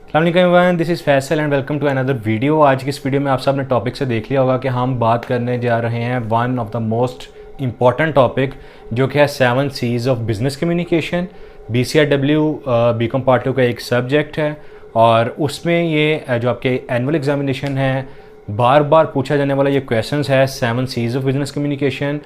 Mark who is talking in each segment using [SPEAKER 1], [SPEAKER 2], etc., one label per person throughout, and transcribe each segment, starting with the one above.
[SPEAKER 1] अस्सलाम, this is Faisal and welcome to another video. आज की इस वीडियो में आप सब ने टॉपिक से देख लिया होगा कि हम बात करने जा रहे हैं one of the most important topic जो कि है 7 C's of business communication. BCIW B Com part 2 का एक सब्जेक्ट है और उसमें ये जो आपके एनुअल एग्जामिनेशन है बार बार पूछा जाने वाला ये क्वेश्चंस है 7 C's of business communication,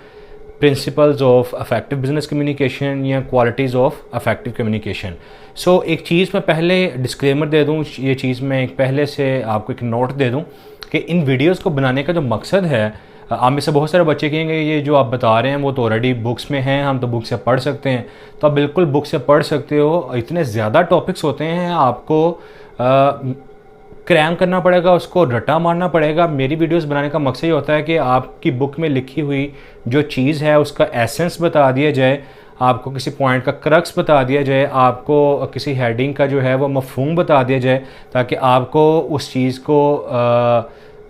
[SPEAKER 1] principles of affective business communication या क्वालिटीज़ ऑफ अफेक्टिव कम्युनिकेशन। सो एक चीज़ मैं पहले डिस्क्लेमर दे दूँ, ये चीज़ मैं एक पहले से आपको एक नोट दे दूँ कि इन वीडियोस को बनाने का जो मकसद है, आप में से बहुत सारे बच्चे कहेंगे ये जो आप बता रहे हैं वो तो ऑलरेडी बुक्स में हैं, हम तो बुक से पढ़ सकते हैं। तो आप बिल्कुल बुक से पढ़ सकते हो, इतने ज़्यादा टॉपिक्स होते हैं, आपको क्रैम करना पड़ेगा, उसको रटा मारना पड़ेगा। मेरी वीडियोस बनाने का मकसद ये होता है कि आपकी बुक में लिखी हुई जो चीज़ है उसका एसेंस बता दिया जाए, आपको किसी पॉइंट का क्रक्स बता दिया जाए, आपको किसी हेडिंग का जो है वो मफहूम बता दिया जाए, ताकि आपको उस चीज़ को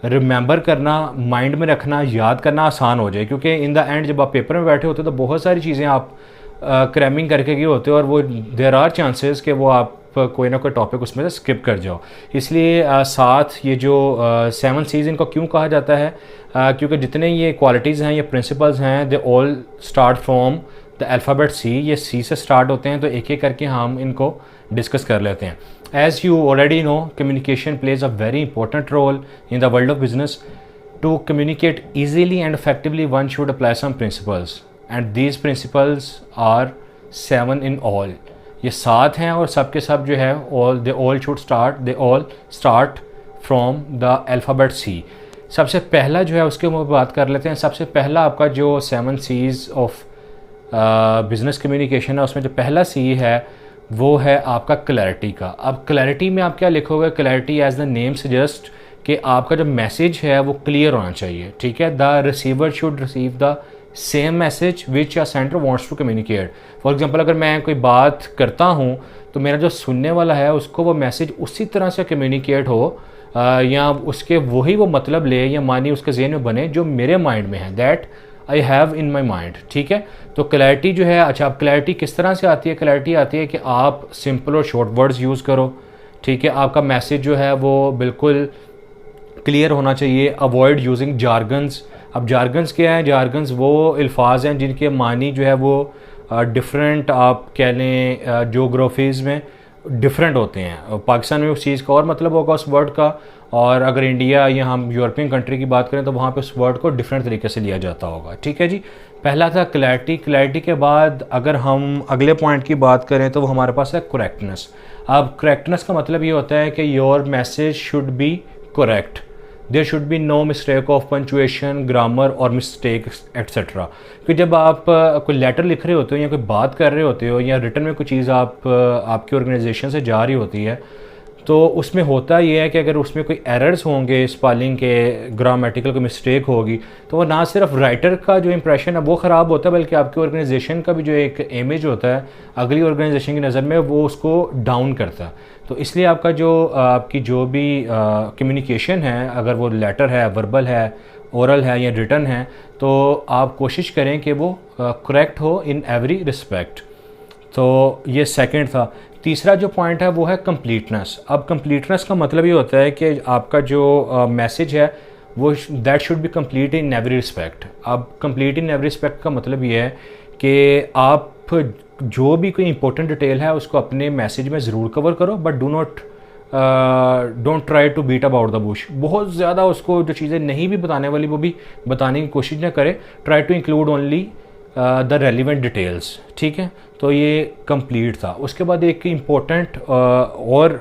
[SPEAKER 1] रिमेंबर करना, माइंड में रखना, याद करना आसान हो जाए। क्योंकि इन द एंड जब आप पेपर में बैठे होते हो तो बहुत सारी चीज़ें आप क्रैमिंग करके गए होते हो और वो देयर आर चांसेस कि वो आप कोई ना कोई टॉपिक उसमें से स्किप कर जाओ। इसलिए साथ ये जो 7 C's इनको क्यों कहा जाता है, क्योंकि जितने ये क्वालिटीज़ हैं, ये प्रिंसिपल्स हैं, दे all start from the alphabet C। ये C से स्टार्ट होते हैं, तो एक एक करके हम इनको डिस्कस कर लेते हैं। As you already know, communication plays a very important role in the world of business. To communicate easily and effectively one should apply some principles and these principles are 7 in all. ये 7 हैं और सब के सब जो है they all start from the alphabet C। सबसे पहला जो है उसके ऊपर बात कर लेते हैं। सबसे पहला आपका जो 7 C's ऑफ बिज़नेस कम्युनिकेशन है, उसमें जो पहला C है वो है आपका क्लैरिटी का। अब क्लैरिटी में आप क्या लिखोगे? क्लैरिटी एज द नेम सजेस्ट कि आपका जो मैसेज है वो क्लियर होना चाहिए, ठीक है। The receiver should receive the same message which या sender wants to communicate. For example, अगर मैं कोई बात करता हूँ तो मेरा जो सुनने वाला है उसको वो मैसेज उसी तरह से कम्युनिकेट हो या उसके वही वो मतलब ले या मानिए उसके जहन में बने जो मेरे माइंड में है, that I have in my mind, ठीक है। तो क्लैरिटी जो है, अच्छा, अब क्लैरिटी किस तरह से आती है? क्लैरिटी आती है कि आप सिंपल और शॉर्ट वर्ड्स यूज़ करो, ठीक है। आपका मैसेज जो है वो बिल्कुल क्लियर होना चाहिए। Avoid using jargons. अब जार्गन्स क्या है? जार्गन्स वो अल्फाज हैं जिनके मानी जो है वो डिफरेंट, आप कह लें जोग्राफीज़ में डिफरेंट होते हैं। पाकिस्तान में उस चीज़ का और मतलब होगा उस वर्ड का, और अगर इंडिया या हम यूरोपियन कंट्री की बात करें तो वहाँ पे उस वर्ड को डिफरेंट तरीके से लिया जाता होगा, ठीक है जी। पहला था क्लैरिटी। क्लैरिटी के बाद अगर हम अगले पॉइंट की बात करें तो वो हमारे पास है करेक्टनेस। अब करेक्टनेस का मतलब ये होता है कि your message should be correct, there should be no mistake of punctuation, grammar और मिस्टेक एक्सेट्रा। क्योंकि जब आप कोई लेटर लिख रहे होते हो या कोई बात कर रहे होते हो या रिटर्न में कोई चीज़ आपकी ऑर्गेनाइजेशन से जा रही होती है, तो उसमें होता ये है कि अगर उसमें कोई एरर्स होंगे, स्पेलिंग के, ग्रामेटिकल कोई मिस्टेक होगी, तो वो ना सिर्फ राइटर का जो इंप्रेशन है वो ख़राब होता है, बल्कि आपकी ऑर्गेनाइजेशन का भी जो एक इमेज होता है अगली ऑर्गेनाइजेशन की नज़र में, वो उसको डाउन करता है। तो इसलिए आपका आपकी जो भी कम्युनिकेशन है, अगर वो लेटर है, वर्बल है, ओरल है या रिटन है, तो आप कोशिश करें कि वो करेक्ट हो इन एवरी रिस्पेक्ट। तो ये सेकंड था। तीसरा जो पॉइंट है वो है कंप्लीटनेस। अब कंप्लीटनेस का मतलब ये होता है कि आपका जो मैसेज है वो that should be complete in every respect. अब कंप्लीट इन एवरी रिस्पेक्ट का मतलब ये है कि आप जो भी कोई इंपॉर्टेंट डिटेल है उसको अपने मैसेज में ज़रूर कवर करो, but don't try to beat about the bush. बहुत ज़्यादा उसको जो चीज़ें नहीं भी बताने वाली वो भी बताने की कोशिश ना करें। Try to include only the relevant details, ठीक है। तो ये कंप्लीट था। उसके बाद एक इम्पोर्टेंट और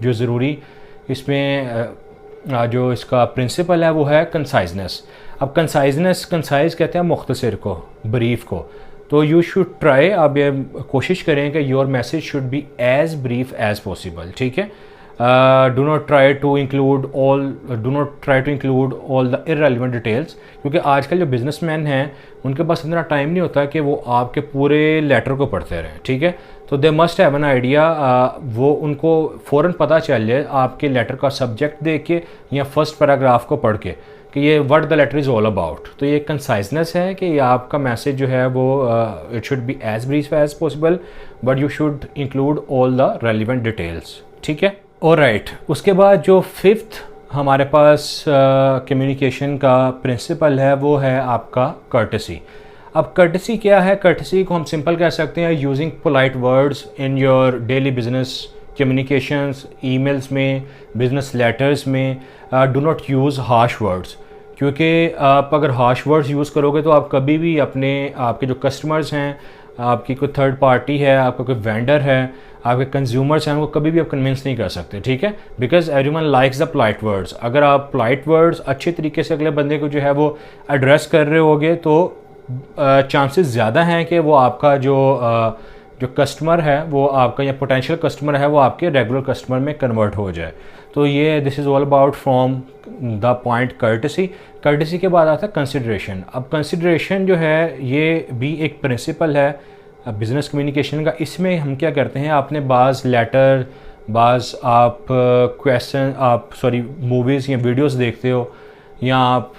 [SPEAKER 1] जो ज़रूरी इसमें जो इसका प्रिंसिपल है वो है कंसाइजनेस। अब कंसाइज कहते हैं मुख्तसर को, ब्रीफ को। तो यू शुड ट्राई, आप ये कोशिश करें कि your message should be as brief as possible, ठीक है। Do not try to include all the irrelevant details, क्योंकि आजकल जो बिजनेसमैन हैं उनके पास इतना टाइम नहीं होता कि वो आपके पूरे लेटर को पढ़ते रहें, ठीक है। तो they must have an idea, वो उनको फ़ौरन पता चल जाए आपके लेटर का सब्जेक्ट देख के या फर्स्ट पैराग्राफ को पढ़ के कि ये what the letter is all about. तो ये कंसाइजनेस है कि आपका मैसेज जो है वो it should be as brief as possible, but you should include all the relevant details, ठीक है। ऑलराइट, उसके बाद जो फिफ्थ हमारे पास कम्युनिकेशन का प्रिंसिपल है वो है आपका कर्टेसी। अब कर्टेसी क्या है? कर्टेसी को हम सिंपल कह सकते हैं using polite words in your daily business communications, emails में, बिजनेस लेटर्स में। Do not use harsh words, क्योंकि आप अगर हार्श वर्ड्स यूज़ करोगे तो आप कभी भी आपके जो कस्टमर्स हैं, आपकी कोई थर्ड पार्टी है, आपका कोई वेंडर है, आपके कंज्यूमर्स हैं, उनको कभी भी आप कन्विंस नहीं कर सकते, ठीक है? Because everyone likes the polite words. अगर आप पोलाइट वर्ड्स अच्छे तरीके से अगले बंदे को जो है वो एड्रेस कर रहे होगे तो चांसेस ज़्यादा हैं कि वो आपका जो कस्टमर है वो आपका, या पोटेंशियल कस्टमर है वो आपके रेगुलर कस्टमर में कन्वर्ट हो जाए। तो ये this is all about from the point courtesy. Courtesy के बाद आता है कंसिडरेशन। अब कंसिडरेशन जो है ये भी एक प्रिंसिपल है बिज़नेस कम्युनिकेशन का। इसमें हम क्या करते हैं, आपने बाज़ लेटर, बाज़ आप मूवीज़ या वीडियोस देखते हो, या आप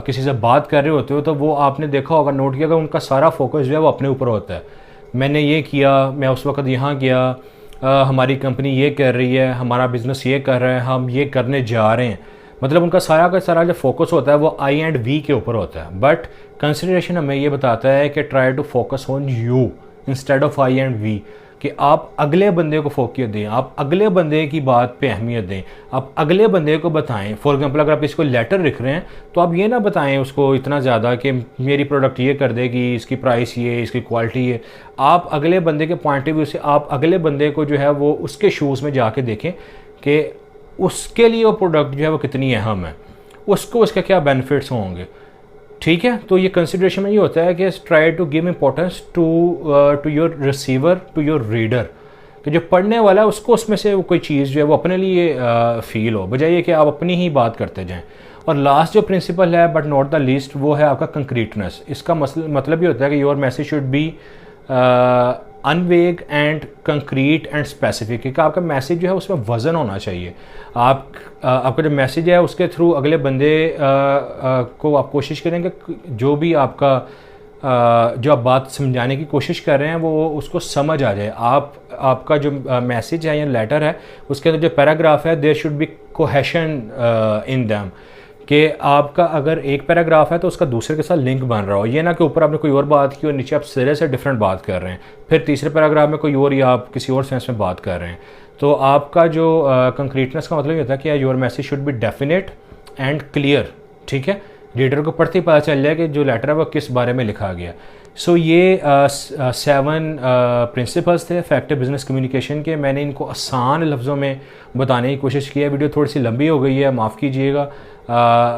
[SPEAKER 1] किसी से बात कर रहे होते हो, तो वो आपने देखा होगा, नोट किया होगा, उनका सारा फोकस जो है वो अपने ऊपर होता है। मैंने ये किया, मैं उस वक्त यहाँ गया, हमारी कंपनी ये कर रही है, हमारा बिज़नेस ये कर रहा है, हम ये करने जा रहे हैं। मतलब उनका सारा का सारा जो फोकस होता है वो आई एंड वी के ऊपर होता है। बट कंसिडरेशन हमें ये बताता है कि try to focus on you instead of I and we, कि आप अगले बंदे को फोकस दें, आप अगले बंदे की बात पे अहमियत दें, आप अगले बंदे को बताएं। फॉर एग्जांपल अगर आप इसको लेटर लिख रहे हैं तो आप ये ना बताएं उसको इतना ज़्यादा कि मेरी प्रोडक्ट ये कर देगी, इसकी प्राइस ये, इसकी क्वालिटी ये। आप अगले बंदे के पॉइंट ऑफ व्यू से आप अगले बंदे को जो है वो उसके शूज़ में जाके देखें कि उसके लिए वो प्रोडक्ट जो है वो कितनी अहम है, उसको उसके क्या बेनिफिट्स होंगे, ठीक है? तो ये कंसिडरेशन में ये होता है कि try to give importance to your receiver, to your reader, कि जो पढ़ने वाला है उसको उसमें से कोई चीज़ जो है वो अपने लिए फील हो, बजाय कि आप अपनी ही बात करते जाएं। और लास्ट जो प्रिंसिपल है बट नॉट द लीस्ट वो है आपका कंक्रीटनेस। इसका मतलब ये होता है कि your message should be unvague and concrete and specific, कि आपका मैसेज जो है उसमें वज़न होना चाहिए। आपका जो मैसेज है उसके थ्रू अगले बंदे को आप कोशिश करेंगे जो भी आपका जो आप बात समझाने की कोशिश कर रहे हैं वो उसको समझ आ जाए। आपका जो मैसेज है या लेटर है उसके अंदर जो पैराग्राफ है there should be cohesion in them, कि आपका अगर एक पैराग्राफ है तो उसका दूसरे के साथ लिंक बन रहा हो। ये ना कि ऊपर आपने कोई और बात की और नीचे आप सिरे से डिफरेंट बात कर रहे हैं, फिर तीसरे पैराग्राफ में कोई और या आप किसी और सेंस में बात कर रहे हैं। तो आपका जो कंक्रीटनेस का मतलब ये होता है कि your message should B definite and clear, ठीक है? रीडर को पढ़ते ही पता चल जाए कि जो लेटर है वो किस बारे में लिखा गया। सो ये 7 प्रिंसिपल्स थे इफेक्टिव बिजनेस कम्युनिकेशन के। मैंने इनको आसान लफ्ज़ों में बताने की कोशिश की है। वीडियो थोड़ी सी लंबी हो गई है, माफ़ कीजिएगा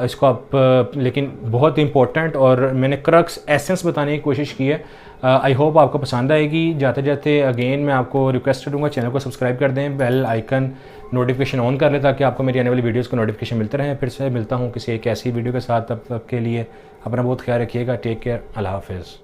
[SPEAKER 1] इसको आप, लेकिन बहुत इंपॉर्टेंट और मैंने क्रक्स एसेंस बताने की कोशिश की है। आई होप आपको पसंद आएगी। जाते जाते अगेन मैं आपको रिक्वेस्ट करूँगा चैनल को सब्सक्राइब कर दें, बेल आइकन नोटिफिकेशन ऑन कर लें ताकि आपको मेरी आने वाली वीडियोज़ को नोटिफिकेशन मिलते रहें। फिर से मिलता हूँ किसी एक ऐसी वीडियो के साथ, तब तक के लिए अपना बहुत ख्याल रखिएगा। टेक केयर, अल्लाह हाफिज़।